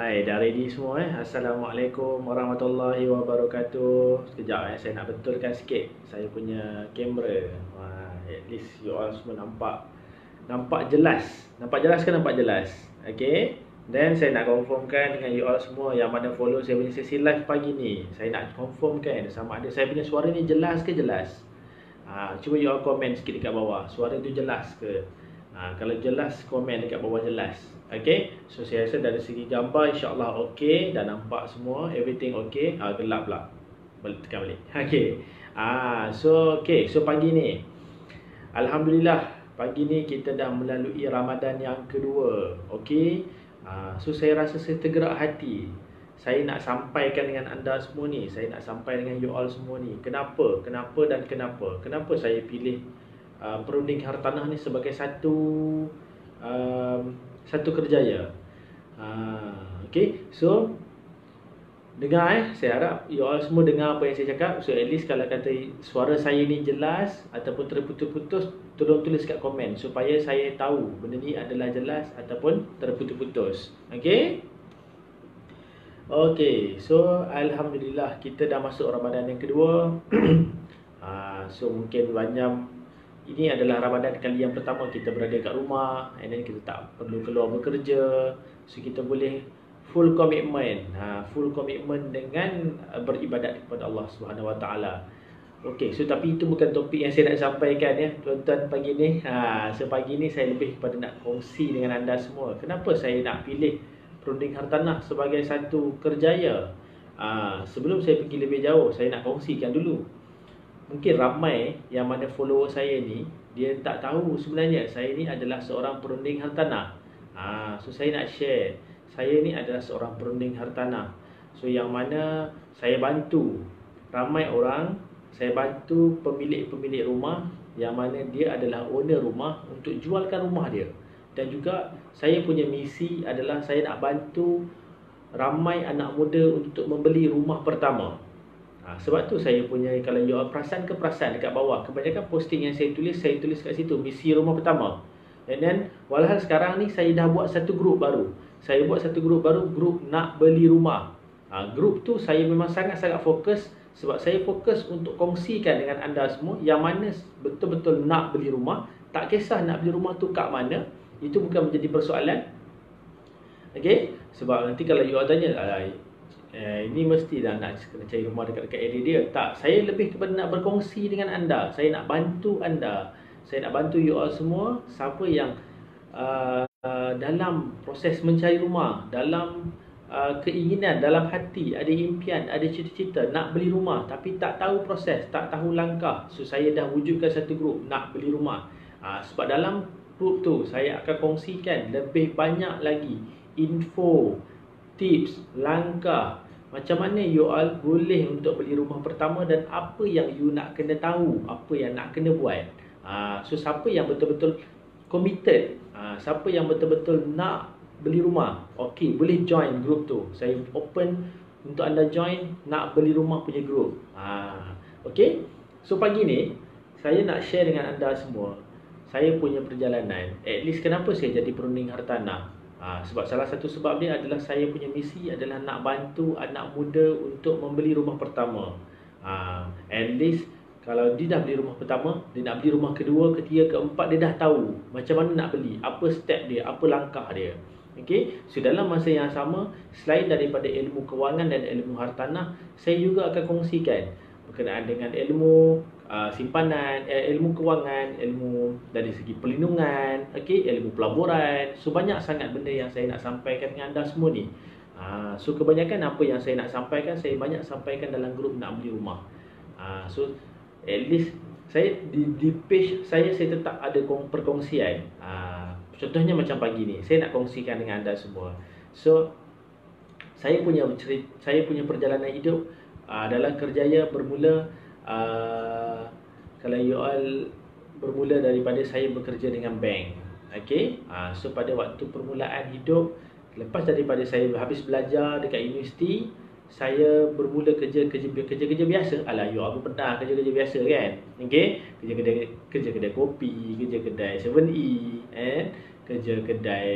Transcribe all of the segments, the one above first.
Hai, dah ready semua Assalamualaikum warahmatullahi wabarakatuh. Sekejap saya nak betulkan sikit saya punya kamera. At least you all semua nampak jelas. Nampak jelas ke nampak jelas? Okay. Dan saya nak confirmkan dengan you all semua yang mana follow saya punya sesi live pagi ni. Saya nak confirmkan sama ada saya punya suara ni jelas ke jelas. Cuba you all komen sikit dekat bawah. Suara tu jelas ke? Kalau jelas, komen dekat bawah jelas. Okay. So saya rasa dari segi gambar insyaAllah okay. Dah nampak semua. Everything okay. Gelap pula. Tekan balik. Okay. So pagi ni Alhamdulillah, pagi ni kita dah melalui Ramadan yang kedua. Okay. So saya rasa saya tergerak hati. Saya nak sampaikan dengan anda semua ni. Saya nak sampai dengan you all semua ni. Kenapa? Kenapa saya pilih perunding hartanah ni sebagai satu kerjaya. Okay. So dengar saya harap you all semua dengar apa yang saya cakap. So at least kalau kata suara saya ni jelas ataupun terputus-putus, tolong tulis kat komen supaya saya tahu benda ni adalah jelas ataupun terputus-putus. Okay. Okay. So Alhamdulillah kita dah masuk Ramadan yang kedua. So mungkin banyak, ini adalah Ramadan kali yang pertama kita berada kat rumah, and then kita tak perlu keluar bekerja. So kita boleh full commitment dengan beribadat kepada Allah Subhanahu Wa Taala. Okey, so tapi itu bukan topik yang saya nak sampaikan ya, tuan-tuan pagi ni. So pagi ni saya lebih kepada nak kongsi dengan anda semua. Kenapa saya nak pilih perunding hartanah sebagai satu kerjaya? Sebelum saya pergi lebih jauh, saya nak kongsikan dulu. Mungkin ramai yang mana follower saya ni, dia tak tahu sebenarnya saya ni adalah seorang perunding hartanah. So saya nak share, saya ni adalah seorang perunding hartanah. So yang mana saya bantu ramai orang, saya bantu pemilik-pemilik rumah yang mana dia adalah owner rumah untuk jualkan rumah dia. Dan juga saya punya misi adalah saya nak bantu ramai anak muda untuk membeli rumah pertama. Sebab tu saya punya, kalau you all perasan dekat bawah, kebanyakan posting yang saya tulis kat situ misi rumah pertama. And then walhal sekarang ni saya dah buat satu grup baru. Saya buat satu grup baru, grup nak beli rumah. Grup tu saya memang sangat-sangat fokus, sebab saya fokus untuk kongsikan dengan anda semua yang mana betul-betul nak beli rumah. Tak kisah nak beli rumah tu kat mana, itu bukan menjadi persoalan. Okay. Sebab nanti kalau you all tanya, ini mesti dah nak cari rumah dekat-dekat area dia. Tak, saya lebih kepada nak berkongsi dengan anda. Saya nak bantu anda. Saya nak bantu you all semua. Siapa yang dalam proses mencari rumah, dalam keinginan, dalam hati, ada impian, ada cita-cita nak beli rumah tapi tak tahu proses, tak tahu langkah. So saya dah wujudkan satu grup nak beli rumah. Sebab dalam grup tu saya akan kongsikan lebih banyak lagi info, tips, langkah macam mana you all boleh untuk beli rumah pertama dan apa yang you nak kena tahu, apa yang nak kena buat. So siapa yang betul-betul committed, siapa yang betul-betul nak beli rumah, okey, boleh join grup tu. Saya open untuk anda join nak beli rumah punya grup. Okey. So pagi ni saya nak share dengan anda semua saya punya perjalanan. At least kenapa saya jadi perunding hartanah. Sebab salah satu sebab dia adalah saya punya misi adalah nak bantu anak muda untuk membeli rumah pertama. At least kalau dia dah beli rumah pertama, dia nak beli rumah kedua, ketiga, keempat, dia dah tahu macam mana nak beli, apa step dia, apa langkah dia. Okay. So dalam masa yang sama, selain daripada ilmu kewangan dan ilmu hartanah, saya juga akan kongsikan berkenaan dengan ilmu simpanan, ilmu kewangan, ilmu dari segi perlindungan, okay, ilmu pelaburan. So banyak sangat benda yang saya nak sampaikan dengan anda semua ni. So kebanyakan apa yang saya nak sampaikan, saya banyak sampaikan dalam grup nak beli rumah. So at least saya di page saya tetap ada perkongsian. Contohnya macam pagi ni saya nak kongsikan dengan anda semua. So saya punya perjalanan hidup dalam kerjaya bermula, kalau you all bermula daripada saya bekerja dengan bank. Okay. So pada waktu permulaan hidup, lepas daripada saya habis belajar dekat universiti, saya bermula kerja biasa. Alah, you all pun pernah kerja biasa kan? Okay. Kerja kedai kopi, kerja kedai 7E, kerja kedai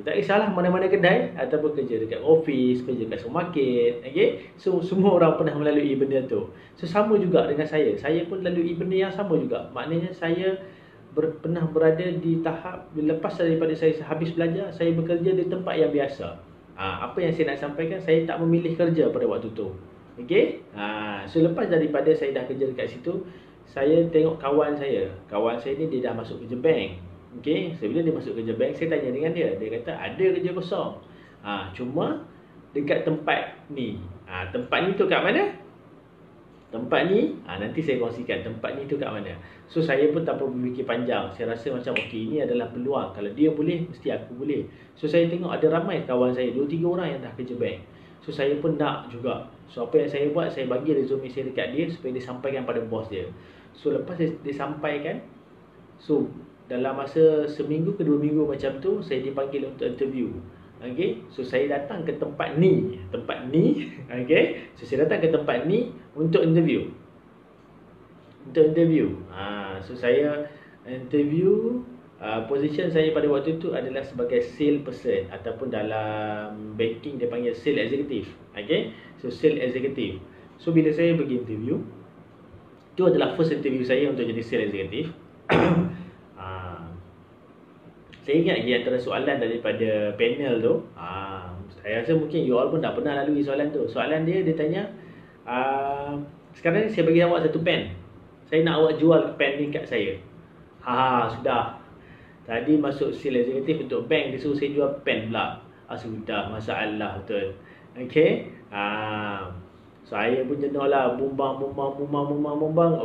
Tak kisahlah mana-mana kedai ataupun kerja dekat office, kerja dekat supermarket, okey. So semua orang pernah melalui benda tu. So sama juga dengan saya. Saya pun lalui benda yang sama juga. Maknanya saya pernah berada di tahap lepas daripada saya habis belajar, saya bekerja di tempat yang biasa. Apa yang saya nak sampaikan, saya tak memilih kerja pada waktu tu. Okey? So lepas daripada saya dah kerja dekat situ, saya tengok kawan saya. Kawan saya ni dia dah masuk kerja bank. Okey, so bila dia masuk kerja bank, saya tanya dengan dia. Dia kata ada kerja kosong. Cuma dekat tempat ni. Tempat ni tu kat mana? Tempat ni, nanti saya kongsikan tempat ni tu kat mana. So saya pun tak perlu berfikir panjang. Saya rasa macam okey, ini adalah peluang. Kalau dia boleh, mesti aku boleh. So saya tengok ada ramai kawan saya, 2-3 orang yang dah kerja bank. So saya pun nak juga. So apa yang saya buat, saya bagi resume saya dekat dia supaya dia sampaikan pada bos dia. So lepas dia sampaikan, so dalam masa seminggu ke 2 minggu macam tu, saya dipanggil untuk interview. Okay, so saya datang ke tempat ni. Okay, so saya datang ke tempat ni untuk interview. So saya interview. Position saya pada waktu tu adalah sebagai sales person, ataupun dalam banking dia panggil sales executive. Okay, so sales executive. So bila saya pergi interview, itu adalah first interview saya untuk jadi sales executive. Saya ingat lagi antara soalan daripada panel tu, saya rasa mungkin you all pun dah pernah lalui soalan tu. Soalan dia tanya, sekarang ni saya bagi awak satu pen, saya nak awak jual pen ni kat saya. Sudah. Tadi masuk sales executive untuk bank, dia suruh saya jual pen pula. Sudah, masalah betul. Okay, saya pun jenuh lah, bumbang.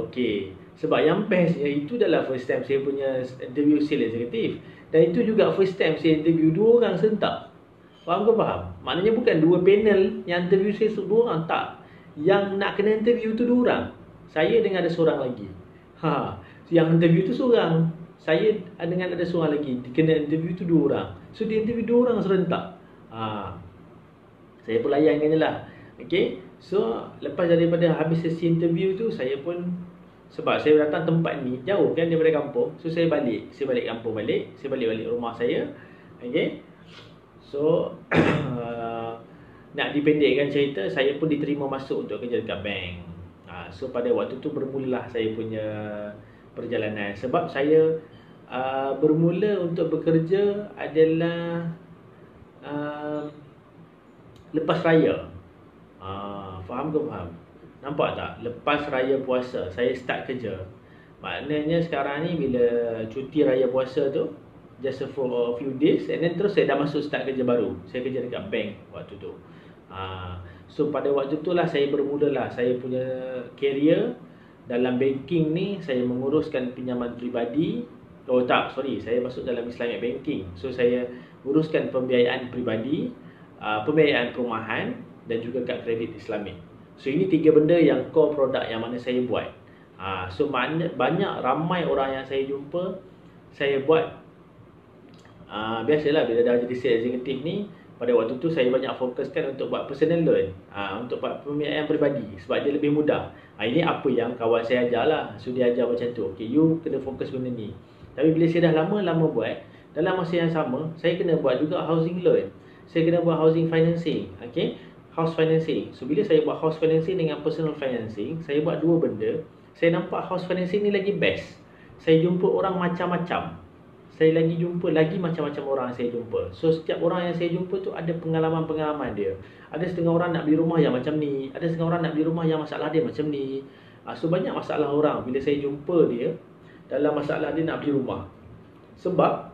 Okay, sebab yang bestnya itu adalah first time saya punya interview sales executive. Dan itu juga first time saya interview 2 orang serentak. Faham ke faham? Maknanya bukan 2 panel yang interview saya 2 orang, tak. Yang nak kena interview tu 2 orang. Saya dengan ada seorang lagi. Yang interview tu seorang. Saya dengan ada seorang lagi. Kena interview tu 2 orang. So dia interview 2 orang serentak. Saya pun layankan je lah. Okay, so lepas daripada habis sesi interview tu, saya pun, sebab saya datang tempat ni jauh kan daripada kampung, so saya balik kampung balik, saya balik rumah saya. Okay, so nak dipendekkan cerita, saya pun diterima masuk untuk kerja dekat bank. So pada waktu tu bermulalah saya punya perjalanan. Sebab saya bermula untuk bekerja adalah lepas raya. Faham ke faham? Nampak tak? Lepas raya puasa saya start kerja. Maknanya sekarang ni bila cuti raya puasa tu, just for a few days, and then terus saya dah masuk start kerja baru. Saya kerja dekat bank waktu tu. So pada waktu tu lah saya bermulalah saya punya career dalam banking ni. Saya menguruskan pinjaman peribadi. Saya masuk dalam Islamic banking. So saya uruskan pembiayaan peribadi, pembiayaan perumahan, dan juga kad kredit Islamic. So ini 3 benda yang core produk yang mana saya buat. So ramai orang yang saya jumpa, saya buat. Biasalah bila dah jadi sales executive ni, pada waktu tu saya banyak fokuskan untuk buat personal loan, untuk buat pembiayaan peribadi, sebab dia lebih mudah. Ini apa yang kawan saya ajar lah. So dia ajar macam tu, okay, you kena fokus benda ni. Tapi bila saya dah lama buat, dalam masa yang sama, saya kena buat juga housing loan. Saya kena buat housing financing. Okay, house financing. So bila saya buat house financing dengan personal financing, saya buat 2 benda. Saya nampak house financing ni lagi best. Saya jumpa orang macam-macam. Saya lagi jumpa lagi macam-macam orang yang saya jumpa. So setiap orang yang saya jumpa tu ada pengalaman-pengalaman dia. Ada setengah orang nak beli rumah yang macam ni, ada setengah orang nak beli rumah yang masalah dia macam ni. So banyak masalah orang bila saya jumpa dia dalam masalah dia nak beli rumah. Sebab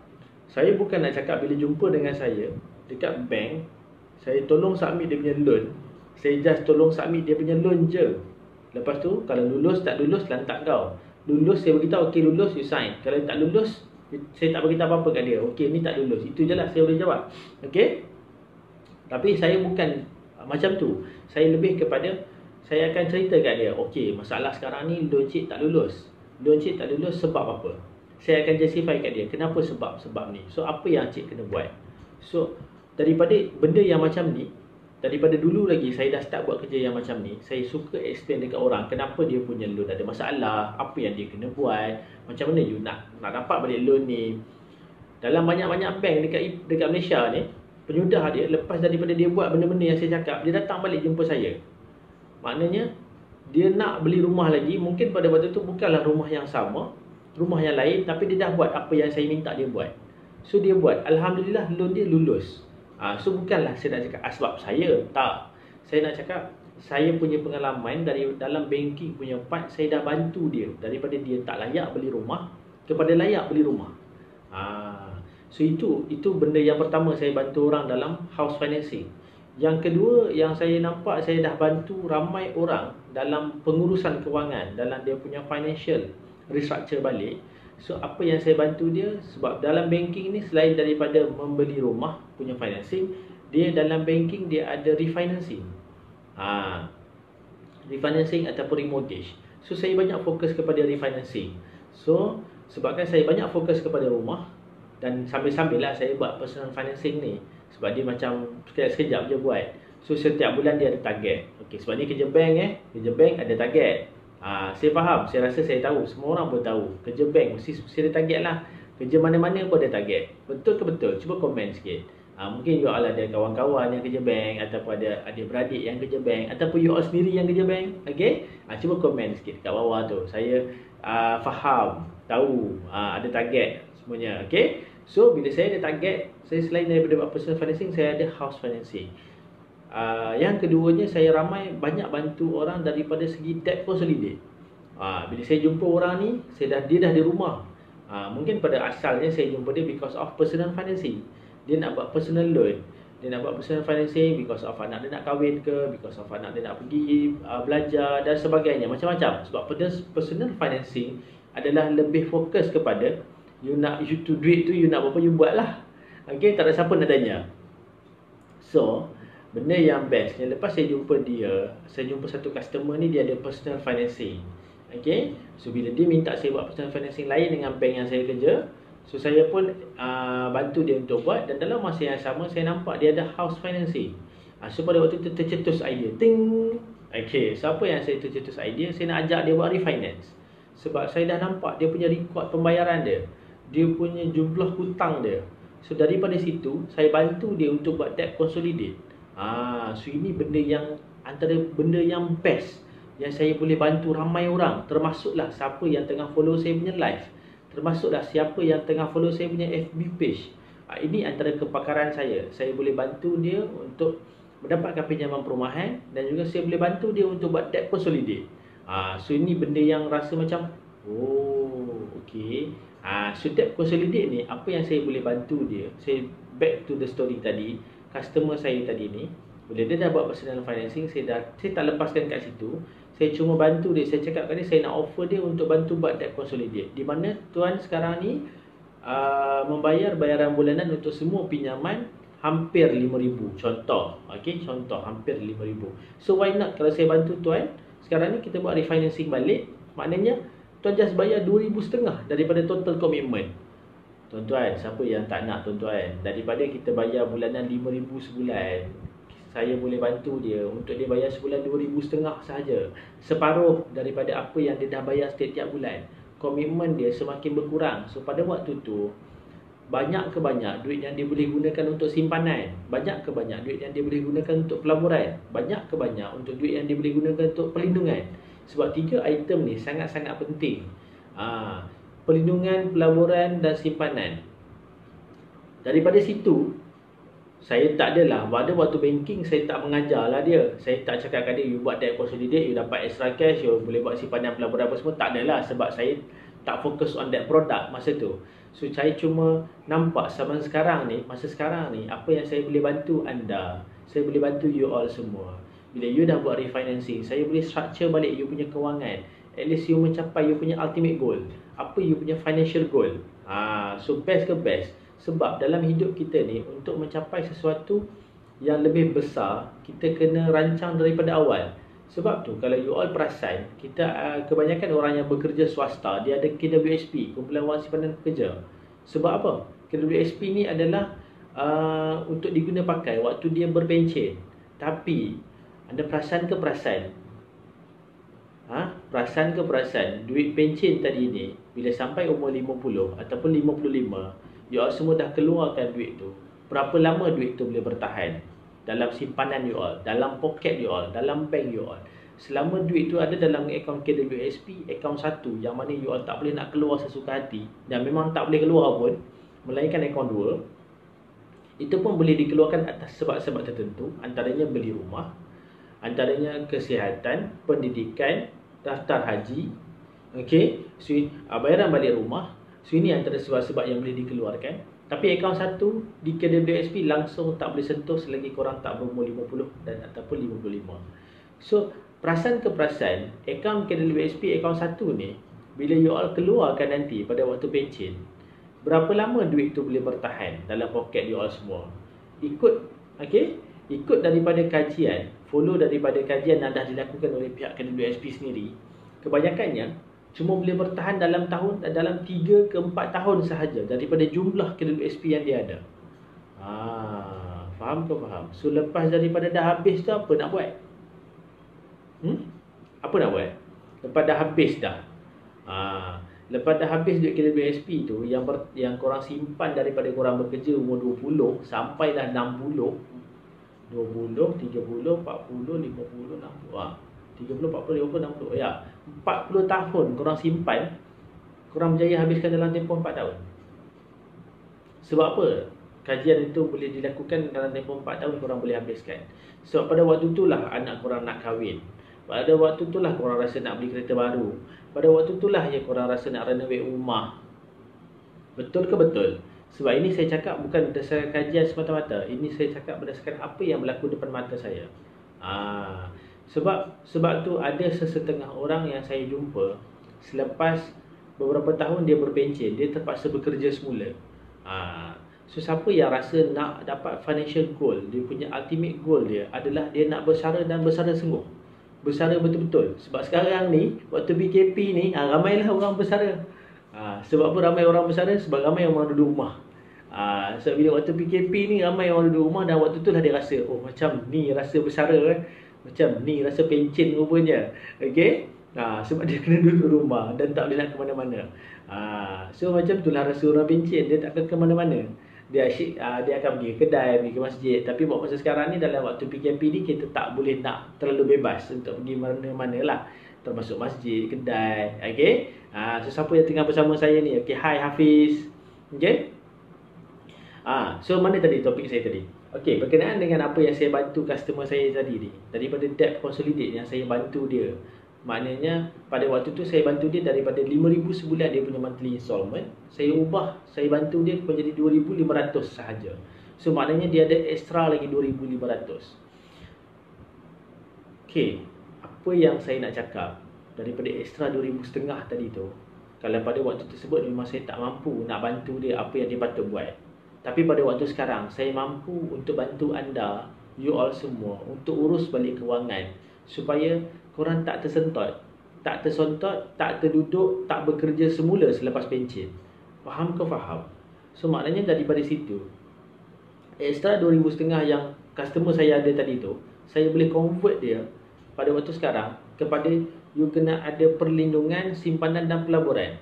saya bukan nak cakap bila jumpa dengan saya dekat bank, saya tolong submit dia punya loan. Saya just tolong submit dia punya loan je. Lepas tu kalau lulus tak lulus lantak kau. Lulus saya beritahu, okey lulus you sign. Kalau tak lulus, saya tak beritahu apa-apa kat dia. Okey ni tak lulus. Itu je lah saya boleh jawab. Okey. Tapi saya bukan macam tu. Saya lebih kepada, saya akan cerita kat dia, okey masalah sekarang ni loan cik tak lulus. Loan cik tak lulus sebab apa? Saya akan justify kat dia kenapa sebab ni. So apa yang cik kena buat. So daripada benda yang macam ni, daripada dulu lagi saya dah start buat kerja yang macam ni, saya suka explain dekat orang kenapa dia punya loan ada masalah, apa yang dia kena buat, macam mana you nak dapat balik loan ni. Dalam banyak-banyak bank dekat Malaysia ni, penyudah dia lepas daripada dia buat benda-benda yang saya cakap, dia datang balik jumpa saya. Maknanya dia nak beli rumah lagi, mungkin pada waktu tu bukanlah rumah yang sama, rumah yang lain, tapi dia dah buat apa yang saya minta dia buat. So dia buat, alhamdulillah loan dia lulus. So bukanlah saya nak cakap sebab saya, tak. Saya nak cakap saya punya pengalaman dari dalam banking punya part, saya dah bantu dia daripada dia tak layak beli rumah kepada layak beli rumah. So itu benda yang pertama saya bantu orang dalam house financing. Yang kedua yang saya nampak, saya dah bantu ramai orang dalam pengurusan kewangan, dalam dia punya financial restructure balik. So apa yang saya bantu dia, sebab dalam banking ni selain daripada membeli rumah punya financing, dia dalam banking dia ada refinancing. Refinancing ataupun remortgage. So saya banyak fokus kepada refinancing. So sebabkan saya banyak fokus kepada rumah, dan sambil-sambil lah saya buat personal financing ni. Sebab dia macam sekejap je buat. So setiap bulan dia ada target. Okey, sebab ni kerja bank kerja bank ada target. Saya faham, saya rasa saya tahu, semua orang pun tahu. Kerja bank mesti ada target lah. Kerja mana-mana pun ada target. Betul ke betul? Cuba komen sikit. Mungkin you all ada kawan-kawan yang kerja bank, ataupun ada adik-beradik yang kerja bank, ataupun you all sendiri yang kerja bank. Okey? Cuba komen sikit kat bawah tu. Saya faham, tahu, ada target semuanya. Okey? So bila saya ada target, saya selain daripada personal financing, saya ada house financing. Yang keduanya, saya banyak bantu orang daripada segi debt consolidate. Bila saya jumpa orang ni, dia dah di rumah. Mungkin pada asalnya saya jumpa dia because of personal financing. Dia nak buat personal loan, dia nak buat personal financing because of anak dia nak kahwin ke, because of anak dia nak pergi belajar dan sebagainya, macam-macam. Sebab personal financing adalah lebih fokus kepada you tu duit tu you nak apa, you buat lah. Okay, tak ada siapa nak tanya. So benda yang bestnya, lepas saya jumpa satu customer ni, dia ada personal financing. Okay, so bila dia minta saya buat personal financing lain dengan bank yang saya kerja, so saya pun bantu dia untuk buat. Dan dalam masa yang sama, saya nampak dia ada house financing. So pada waktu tu tercetus idea, ting. Okay, siapa yang saya tercetus idea, saya nak ajak dia buat refinance. Sebab saya dah nampak dia punya record pembayaran dia punya jumlah hutang dia. So daripada situ, saya bantu dia untuk buat debt consolidate. So ini antara benda yang best yang saya boleh bantu ramai orang, termasuklah siapa yang tengah follow saya punya live, termasuklah siapa yang tengah follow saya punya FB page. Ini antara kepakaran saya. Saya boleh bantu dia untuk mendapatkan pinjaman perumahan, dan juga saya boleh bantu dia untuk buat debt consolidate. So ini benda yang rasa macam, okay. So debt consolidate ni, apa yang saya boleh bantu dia, saya back to the story tadi, customer saya tadi ni, bila dia dah buat personal financing, saya tak lepaskan kat situ. Saya cuma bantu dia, saya cakap kat dia, saya nak offer dia untuk bantu buat debt consolidate, di mana tuan sekarang ni membayar bayaran bulanan untuk semua pinjaman hampir RM5,000. Contoh, okay, contoh hampir RM5,000. So why not kalau saya bantu tuan, sekarang ni kita buat refinancing balik, maknanya tuan just bayar RM2,500 daripada total commitment. Tuan-tuan, siapa yang tak nak tuan-tuan? Daripada kita bayar bulanan RM5,000 sebulan, saya boleh bantu dia untuk dia bayar sebulan RM2,500 sahaja. Separuh daripada apa yang dia dah bayar setiap bulan. Komitmen dia semakin berkurang. So pada waktu tu, banyak ke banyak duit yang dia boleh gunakan untuk simpanan, banyak ke banyak duit yang dia boleh gunakan untuk pelaburan, banyak ke banyak untuk duit yang dia boleh gunakan untuk perlindungan. Sebab 3 item ni sangat-sangat penting. Perlindungan, pelaburan dan simpanan. Daripada situ, saya tak adalah, pada waktu banking saya tak mengajarlah dia. Saya tak cakap kat dia, you buat debt consolidate, you dapat extra cash, you boleh buat simpanan, pelaburan apa semua. Tak adalah, sebab saya tak fokus on that product masa tu. So saya cuma nampak masa sekarang ni, apa yang saya boleh bantu anda, saya boleh bantu you all semua. Bila you dah buat refinancing, saya boleh structure balik you punya kewangan. At least you mencapai you punya ultimate goal. Apa you punya financial goal. So best ke best. Sebab dalam hidup kita ni, untuk mencapai sesuatu yang lebih besar, kita kena rancang daripada awal. Sebab tu kalau you all perasan, kita kebanyakan orang yang bekerja swasta, dia ada KWSP, Kumpulan Wang Simpanan Pekerja. Sebab apa? KWSP ni adalah untuk diguna pakai waktu dia berpencen. Tapi anda perasan ke perasan? Perasan ke perasan, duit pencen tadi ni, bila sampai umur 50 ataupun 55, you all semua dah keluarkan duit tu, berapa lama duit tu boleh bertahan dalam simpanan you all, dalam poket you all, dalam bank you all? Selama duit tu ada dalam akaun KWSP, akaun satu yang mana you all tak boleh nak keluar sesuka hati, dan memang tak boleh keluar pun, melainkan akaun 2, itu pun boleh dikeluarkan atas sebab-sebab tertentu, antaranya beli rumah, antaranya kesihatan, pendidikan, daftar haji, okey, so, bayaran balik rumah. So ini antara sebab-sebab yang boleh dikeluarkan. Tapi akaun satu di KWSP langsung tak boleh sentuh selagi korang tak berumur 50 dan ataupun 55. So perasan ke perasan, akaun KWSP akaun satu ni, bila you all keluarkan nanti pada waktu pencen, berapa lama duit tu boleh bertahan dalam poket you all semua? Ikut, okey, ikut daripada kajian, follow daripada kajian yang dah dilakukan oleh pihak KWSP sendiri, kebanyakannya cuma boleh bertahan dalam 3 ke 4 tahun sahaja daripada jumlah KWSP yang dia ada. Faham ke faham? So lepas daripada dah habis tu apa nak buat? Apa nak buat? Lepas dah habis dah. Lepas dah habis duit KWSP tu yang korang simpan daripada korang bekerja umur 20 sampai dah 60, 20, 30, 40, 50, 60. 30, 40, 50, 60. Ya, 40 tahun korang simpan, korang berjaya habiskan dalam tempoh 4 tahun. Sebab apa? Kajian itu boleh dilakukan dalam tempoh 4 tahun korang boleh habiskan. Sebab pada waktu itulah anak korang nak kahwin. Pada waktu itulah korang rasa nak beli kereta baru. Pada waktu itulah ya korang rasa nak renovate rumah. Betul ke betul? Sebab ini saya cakap bukan berdasarkan kajian semata-mata. Ini saya cakap berdasarkan apa yang berlaku depan mata saya. Sebab tu ada sesetengah orang yang saya jumpa, selepas beberapa tahun dia berpencen, dia terpaksa bekerja semula. So siapa yang rasa nak dapat financial goal, dia punya ultimate goal dia adalah dia nak bersara dan bersara sungguh. Bersara betul-betul. Sebab sekarang ni, waktu PKP ni, ramailah orang bersara. Sebab apa ramai orang bersara? Sebab ramai orang duduk rumah. Sebab bila waktu PKP ni ramai orang duduk rumah, dan waktu tu lah dia rasa, oh macam ni rasa bersara macam ni rasa pencen rupanya. Okey? Sebab dia kena duduk rumah dan tak boleh nak ke mana-mana. So macam itulah rasa orang pencen, dia tak ke mana-mana. Dia asyik, dia akan pergi kedai, pergi ke masjid. Tapi buat masa sekarang ni, dalam waktu PKP ni, kita tak boleh nak terlalu bebas untuk pergi mana-mana lah, termasuk masjid, kedai. Okey? So siapa yang tengah bersama saya ni? Okey, hi Hafiz. Okey? So mana tadi topik saya tadi? Okey, berkenaan dengan apa yang saya bantu customer saya tadi ni, daripada debt consolidate yang saya bantu dia. Maknanya pada waktu tu saya bantu dia daripada 5,000 sebulan dia punya monthly installment, saya bantu dia menjadi 2,500 sahaja. So maknanya dia ada extra lagi 2,500. Okey, apa yang saya nak cakap daripada extra 2,500 tadi tu, kalau pada waktu tersebut memang saya tak mampu nak bantu dia apa yang dia patut buat. Tapi pada waktu sekarang, saya mampu untuk bantu anda, you all semua, untuk urus balik kewangan, supaya korang tak tersentot, tak tersontot, tak terduduk, tak bekerja semula selepas pencen. Faham ke faham? So maknanya daripada situ, extra 2,500 yang customer saya ada tadi tu, saya boleh convert dia pada waktu sekarang kepada you kena ada perlindungan, simpanan dan pelaburan.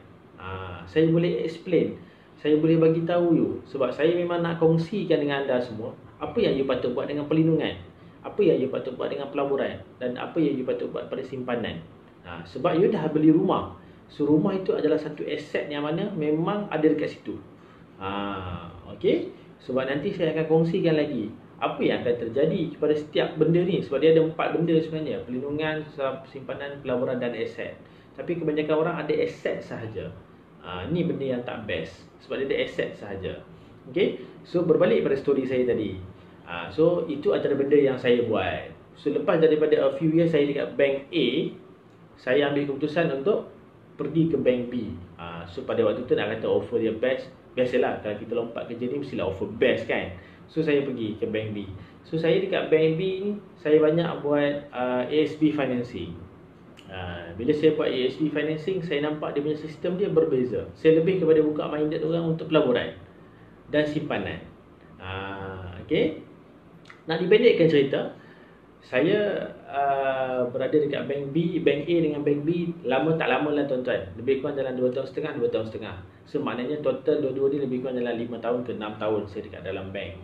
Saya boleh explain, saya boleh bagi tahu you, sebab saya memang nak kongsikan dengan anda semua apa yang you patut buat dengan perlindungan, apa yang you patut buat dengan pelaburan, dan apa yang you patut buat pada simpanan. Sebab you dah beli rumah, so rumah itu adalah satu aset yang mana memang ada dekat situ. Okey, sebab nanti saya akan kongsikan lagi apa yang akan terjadi kepada setiap benda ni. Sebab dia ada 4 benda sebenarnya: perlindungan, simpanan, pelaburan dan aset. Tapi kebanyakan orang ada aset sahaja. Ni benda yang tak best, sebab dia ada aset sahaja. Okay, so berbalik pada story saya tadi. So itu antara benda yang saya buat. So lepas daripada a few years saya dekat bank A, saya ambil keputusan untuk pergi ke bank B. So pada waktu tu nak kata offer dia best, biasalah kalau kita lompat kerja ni mestilah offer best kan. So saya pergi ke bank B. So saya dekat bank B ni, saya banyak buat ASB financing. Bila saya buat ASB financing, saya nampak dia punya sistem dia berbeza. Saya lebih kepada buka minded orang untuk pelaburan dan simpanan. Okay, nak dipendekkan cerita, saya berada dekat bank B, bank A dengan bank B lama tak lama lah tuan-tuan. Lebih kurang dalam 2 tahun setengah, 2 tahun setengah. So maknanya total dua-dua ni lebih kurang dalam 5 tahun ke 6 tahun saya dekat dalam bank.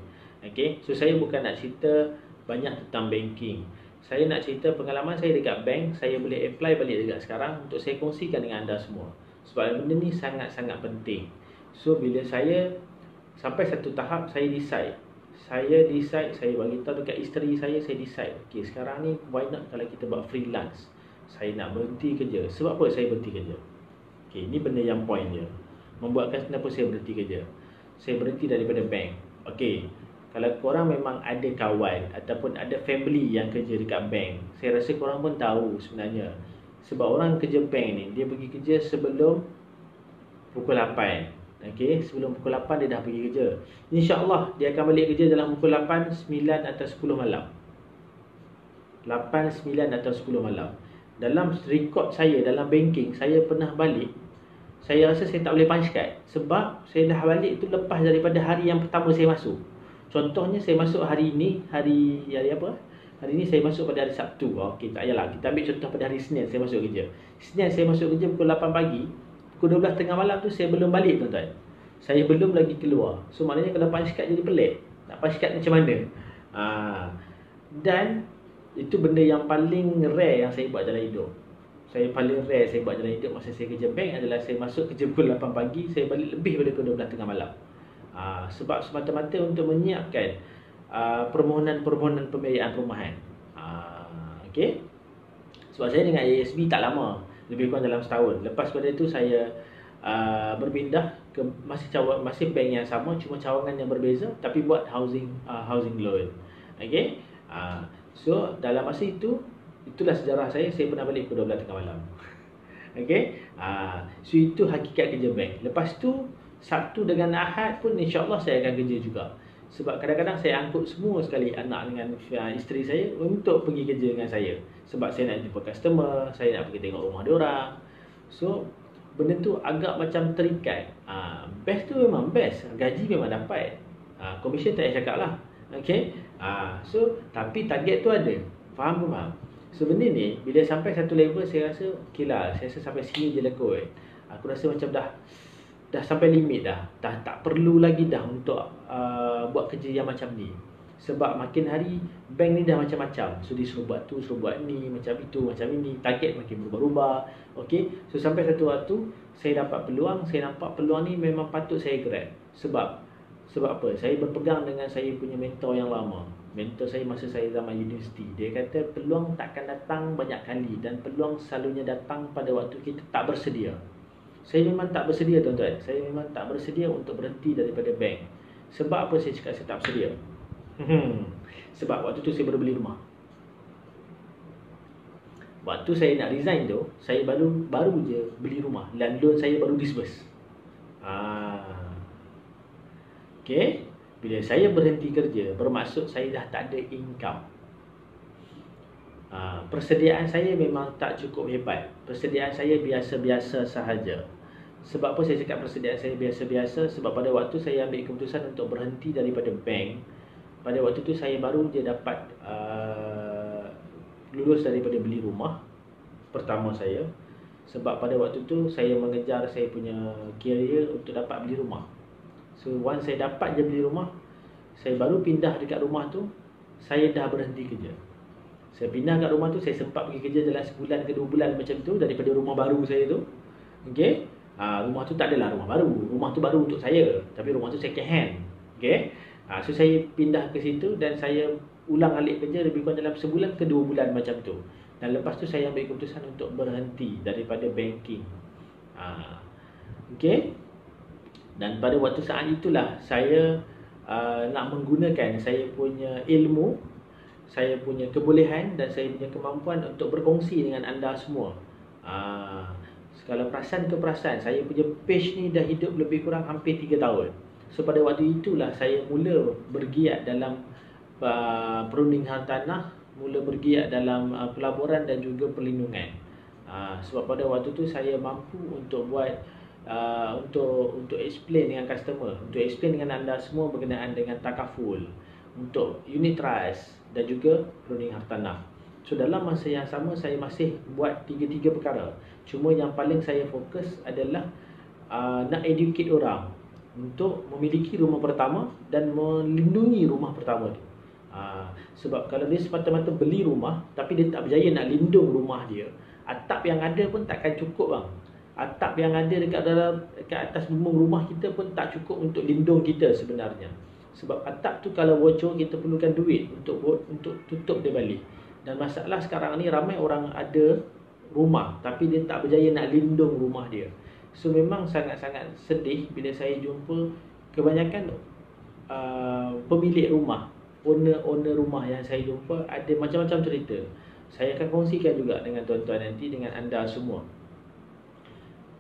Okay, so saya bukan nak cerita banyak tentang banking. Saya nak cerita pengalaman saya dekat bank. Saya boleh apply balik dekat sekarang untuk saya kongsikan dengan anda semua. Sebab benda ni sangat-sangat penting. So bila saya sampai satu tahap, saya decide, saya bagi tahu dekat isteri saya decide, okay, sekarang ni why not kalau kita buat freelance. Saya nak berhenti kerja. Sebab apa saya berhenti kerja? Okay, ni benda yang point je. Membuatkan kenapa saya berhenti kerja. Saya berhenti daripada bank. Okay, kalau korang memang ada kawan ataupun ada family yang kerja dekat bank, saya rasa korang pun tahu sebenarnya. Sebab orang kerja bank ni, dia pergi kerja sebelum pukul 8. Okay, sebelum pukul 8 dia dah pergi kerja. InsyaAllah dia akan balik kerja dalam pukul 8, 9 atau 10 malam. 8, 9 atau 10 malam. Dalam rekod saya dalam banking, saya pernah balik, saya rasa saya tak boleh punch card. Sebab saya dah balik tu lepas daripada hari yang pertama saya masuk. Contohnya saya masuk hari ni, hari apa? Hari ni saya masuk pada hari Sabtu. Okey, tak payahlah. Kita ambil contoh pada hari Senin saya masuk kerja. Senin saya masuk kerja pukul 8 pagi. Pukul 12 tengah malam tu saya belum balik, tuan-tuan. Saya belum lagi keluar. So maknanya kalau punch card jadi pelik. Nak punch card macam mana? Dan itu benda yang paling rare yang saya buat dalam hidup. Saya paling rare saya buat dalam hidup masa saya kerja bank adalah saya masuk kerja pukul 8 pagi, saya balik lebih pada pukul 12 tengah malam. Sebab semata-mata untuk menyiapkan permohonan-permohonan pembiayaan perumahan. Okay? Sebab saya dengan ASB tak lama, lebih kurang dalam setahun. Lepas pada itu saya berpindah ke masih bank yang sama, cuma cawangan yang berbeza, tapi buat housing loan. Okay? So dalam masa itu, itulah sejarah saya pernah balik pukul 12 tengah malam. Okay? So itu hakikat kerja bank. Lepas tu Sabtu dengan Ahad pun insyaAllah saya akan kerja juga. Sebab kadang-kadang saya angkut semua sekali anak dengan isteri saya untuk pergi kerja dengan saya. Sebab saya nak jumpa customer, saya nak pergi tengok rumah diorang. So benda tu agak macam terikat. Best tu memang best, gaji memang dapat, commission tak payah cakap lah. Okay? So tapi target tu ada. Faham ke faham? So benda ni bila sampai satu level saya rasa okay lah, saya rasa sampai sini je lah kot. Aku rasa macam dah sampai limit dah. Tak perlu lagi dah untuk buat kerja yang macam ni. Sebab makin hari bank ni dah macam-macam. So dia suruh buat tu, suruh buat ni, macam itu, macam ini. Target makin berubah-ubah. Okay? So sampai satu waktu saya dapat peluang, saya nampak peluang ni memang patut saya grab. Sebab apa? Saya berpegang dengan saya punya mentor yang lama. Mentor saya masa saya zaman universiti. Dia kata peluang takkan datang banyak kali dan peluang selalunya datang pada waktu kita tak bersedia. Saya memang tak bersedia, tuan-tuan. Saya memang tak bersedia untuk berhenti daripada bank. Sebab apa saya cakap saya tak bersedia? Sebab waktu tu saya baru beli rumah. Waktu saya nak resign tu, saya baru je beli rumah. Dan loan saya baru disburse. Okay? Bila saya berhenti kerja, bermaksud saya dah tak ada income. Persediaan saya memang tak cukup hebat. Persediaan saya biasa-biasa sahaja. Sebab apa saya cakap persediaan saya biasa-biasa? Sebab pada waktu saya ambil keputusan untuk berhenti daripada bank, pada waktu tu saya baru je dapat lulus daripada beli rumah pertama saya. Sebab pada waktu tu saya mengejar saya punya career untuk dapat beli rumah. So once saya dapat je beli rumah, saya baru pindah dekat rumah tu, saya dah berhenti kerja. Saya pindah kat rumah tu, saya sempat pergi kerja dalam sebulan ke 2 bulan macam tu daripada rumah baru saya tu. Okay? Rumah tu tak adalah rumah baru. Rumah tu baru untuk saya, tapi rumah tu second hand. Okay? So saya pindah ke situ dan saya ulang alik kerja lebih kurang dalam sebulan ke 2 bulan macam tu. Dan lepas tu saya ambil keputusan untuk berhenti daripada banking. Okay? Dan pada waktu saat itulah saya nak menggunakan saya punya ilmu, saya punya kebolehan dan saya punya kemampuan untuk berkongsi dengan anda semua. Kalau perasan ke perasan, saya punya page ni dah hidup lebih kurang hampir 3 tahun. So pada waktu itulah saya mula bergiat dalam perundingan tanah, mula bergiat dalam pelaburan dan juga perlindungan. Sebab pada waktu tu saya mampu untuk buat untuk explain dengan customer, untuk explain dengan anda semua berkenaan dengan takaful, untuk unit trust dan juga perundingan hartanah. So dalam masa yang sama saya masih buat tiga-tiga perkara. Cuma yang paling saya fokus adalah nak educate orang untuk memiliki rumah pertama dan melindungi rumah pertama dia. Sebab kalau dia semata-mata beli rumah tapi dia tak berjaya nak lindung rumah dia, atap yang ada pun takkan cukup bang. Atap yang ada dekat atas bumbung rumah kita pun tak cukup untuk lindung kita sebenarnya. Sebab atap tu kalau bocor kita perlukan duit untuk tutup dia balik. Dan masalah sekarang ni ramai orang ada rumah tapi dia tak berjaya nak lindung rumah dia. So memang sangat-sangat sedih bila saya jumpa kebanyakan pemilik rumah, owner rumah yang saya jumpa ada macam-macam cerita. Saya akan kongsikan juga dengan tuan-tuan nanti, dengan anda semua.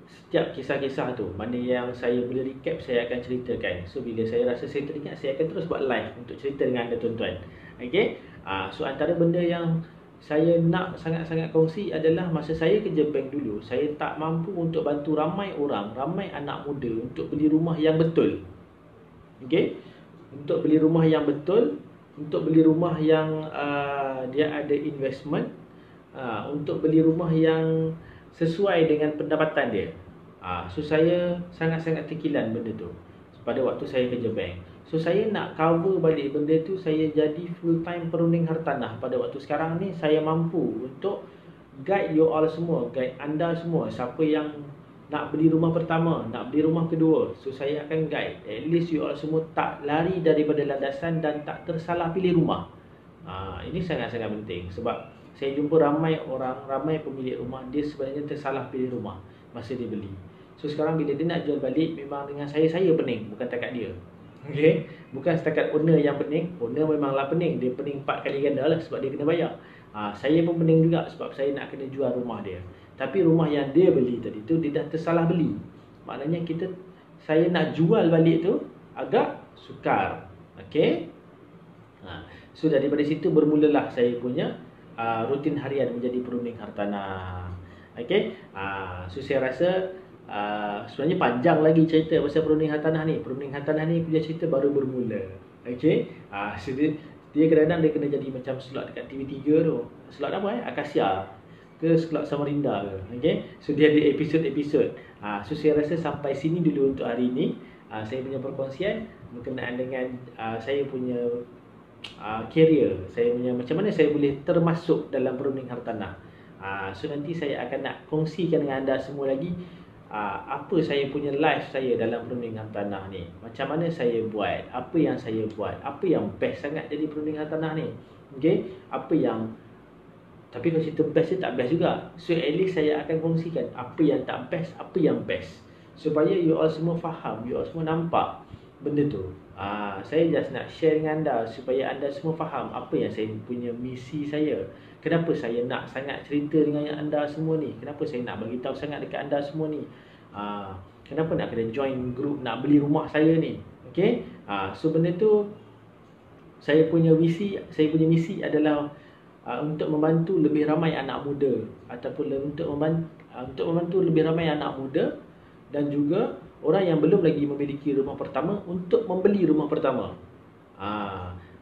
Setiap kisah-kisah tu, mana yang saya boleh recap, saya akan ceritakan. So bila saya rasa saya teringat, saya akan terus buat live untuk cerita dengan anda tuan-tuan. Okay? So antara benda yang saya nak sangat-sangat kongsi adalah masa saya kerja bank dulu, saya tak mampu untuk bantu ramai orang, ramai anak muda untuk beli rumah yang betul. Okay? Untuk beli rumah yang betul, untuk beli rumah yang dia ada investment, untuk beli rumah yang sesuai dengan pendapatan dia. So saya sangat-sangat terkilan benda tu pada waktu saya kerja bank. So saya nak cover balik benda tu, saya jadi full time perunding hartanah. Pada waktu sekarang ni saya mampu untuk guide you all semua, guide anda semua, siapa yang nak beli rumah pertama, nak beli rumah kedua. So saya akan guide, at least you all semua tak lari daripada landasan dan tak tersalah pilih rumah. Ini sangat-sangat penting sebab saya jumpa ramai orang, ramai pemilik rumah, dia sebenarnya tersalah pilih rumah masa dia beli. So sekarang bila dia nak jual balik, memang dengan saya pening, bukan takat dia. Okay? Bukan setakat owner yang pening. Owner memanglah pening, dia pening 4 kali ganda lah sebab dia kena bayar. Saya pun pening juga sebab saya nak kena jual rumah dia. Tapi rumah yang dia beli tadi tu, dia dah tersalah beli. Maknanya saya nak jual balik tu agak sukar. Okay? So daripada situ bermulalah saya punya rutin harian menjadi perunding hartanah. Okay? So saya rasa sebenarnya panjang lagi cerita pasal perunding hartanah ni. Perunding hartanah ni punya cerita baru bermula. Okay? So dia kadang-kadang dia kena jadi macam slot dekat TV3 tu. Slot apa Akasia ke slot Samarinda ke. Okay? So dia ada episod-episod. So saya rasa sampai sini dulu untuk hari ini. Saya punya perkongsian berkenaan dengan saya punya career. Saya punya macam mana saya boleh termasuk dalam perunding hartanah. So nanti saya akan nak kongsikan dengan anda semua lagi apa saya punya life saya dalam perunding hartanah ni. Macam mana saya buat, apa yang saya buat, apa yang best sangat jadi perunding hartanah ni. Okay? Apa yang, tapi kalau cerita best dia tak best juga. So at least saya akan kongsikan apa yang tak best, apa yang best, supaya you all semua faham, you all semua nampak benda tu. Saya just nak share dengan anda supaya anda semua faham apa yang saya punya misi saya. Kenapa saya nak sangat cerita dengan anda semua ni? Kenapa saya nak bagi tahu sangat dekat anda semua ni? Kenapa nak kena join group nak beli rumah saya ni? Okay? So benda tu saya punya misi adalah untuk membantu lebih ramai anak muda, ataupun untuk membantu lebih ramai anak muda dan juga orang yang belum lagi memiliki rumah pertama untuk membeli rumah pertama.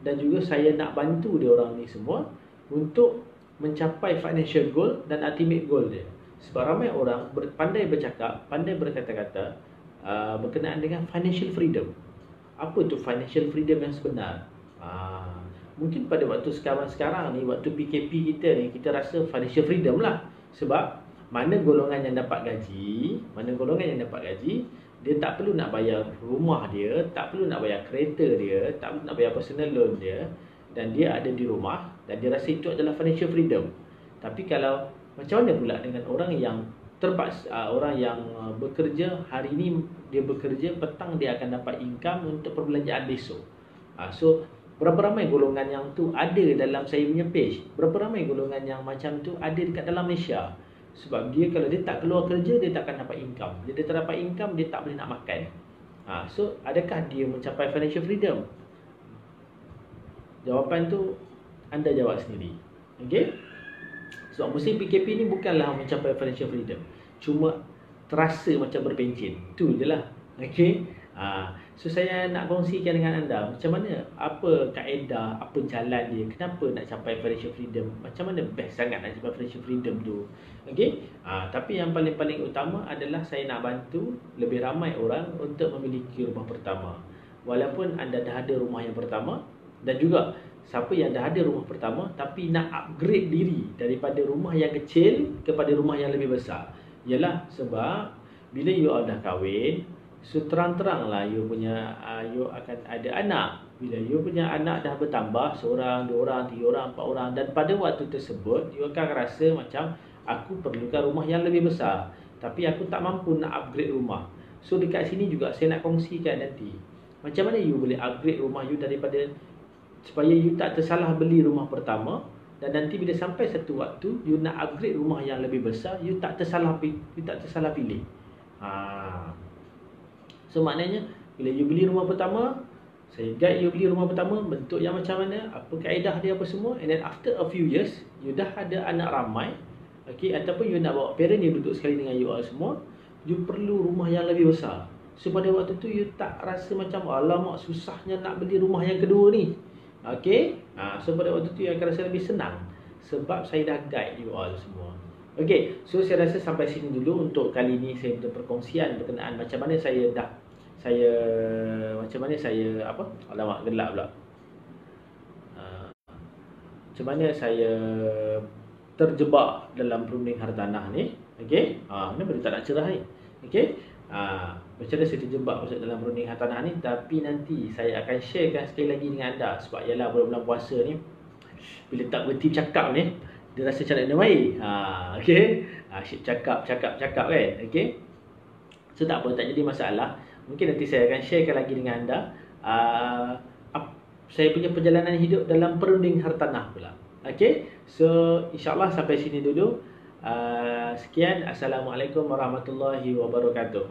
Dan juga saya nak bantu dia orang ni semua untuk mencapai financial goal dan ultimate goal dia. Sebab ramai orang pandai bercakap, pandai berkata-kata berkenaan dengan financial freedom. Apa tu financial freedom yang sebenar? Mungkin pada waktu sekarang ni, waktu PKP kita ni, kita rasa financial freedom lah. Sebab mana golongan yang dapat gaji, dia tak perlu nak bayar rumah dia, tak perlu nak bayar kereta dia, tak perlu nak bayar personal loan dia, dan dia ada di rumah dan dia rasa itu adalah financial freedom. Tapi kalau macam mana pula dengan orang yang terpaksa, orang yang bekerja hari ini dia bekerja, petang dia akan dapat income untuk perbelanjaan besok. So berapa ramai golongan yang tu ada dalam saya punya page? Berapa ramai golongan yang macam tu ada dekat dalam Malaysia? Sebab dia kalau dia tak keluar kerja, dia takkan dapat income. Dia tak dapat income, dia tak boleh nak makan. So adakah dia mencapai financial freedom? Jawapan tu anda jawab sendiri. Okay? Sebab musim PKP ni bukanlah mencapai financial freedom, cuma terasa macam berpencin. Tu je lah. Okay? So saya nak kongsikan dengan anda macam mana, apa kaedah, apa jalan dia, kenapa nak capai financial freedom, macam mana best sangat nak capai financial freedom tu. Okey. Tapi yang paling-paling utama adalah saya nak bantu lebih ramai orang untuk memiliki rumah pertama. Walaupun anda dah ada rumah yang pertama, dan juga siapa yang dah ada rumah pertama tapi nak upgrade diri daripada rumah yang kecil kepada rumah yang lebih besar. Ialah sebab bila you all dah kahwin, so terang-teranglah you punya you akan ada anak. Bila you punya anak dah bertambah, seorang, dua orang, tiga orang, empat orang, dan pada waktu tersebut you akan rasa macam aku perlukan rumah yang lebih besar, tapi aku tak mampu nak upgrade rumah. So dekat sini juga saya nak kongsikan nanti macam mana you boleh upgrade rumah you daripada, supaya you tak tersalah beli rumah pertama, dan nanti bila sampai satu waktu you nak upgrade rumah yang lebih besar, you tak tersalah pilih. So maknanya bila you beli rumah pertama, saya guide you beli rumah pertama, bentuk yang macam mana, apa kaedah dia, apa semua. And then after a few years, you dah ada anak ramai, okay, ataupun you nak bawa parent you duduk sekali dengan you all semua, you perlu rumah yang lebih besar. So pada waktu tu you tak rasa macam alamak susahnya nak beli rumah yang kedua ni. Okay, so pada waktu tu you akan rasa lebih senang sebab saya dah guide you all semua. Okay, so saya rasa sampai sini dulu untuk kali ini. Saya punya perkongsian berkenaan macam mana saya alamak gelap pula. Macam mana saya terjebak dalam perunding hartanah ni. Okay, kenapa dia tak nak cerah ni? Okay, macam mana saya terjebak masuk dalam perunding hartanah ni. Tapi nanti saya akan sharekan sekali lagi dengan anda. Sebab ialah bulan-bulan puasa ni, bila tak berhenti cakap ni, dia rasa macam nak baik. Okay, asyik cakap kan. Okay, so tak apa, tak jadi masalah. Mungkin nanti saya akan sharekan lagi dengan anda saya punya perjalanan hidup dalam perunding hartanah pula. Okay, so insyaAllah sampai sini dulu. Sekian, Assalamualaikum warahmatullahi wabarakatuh.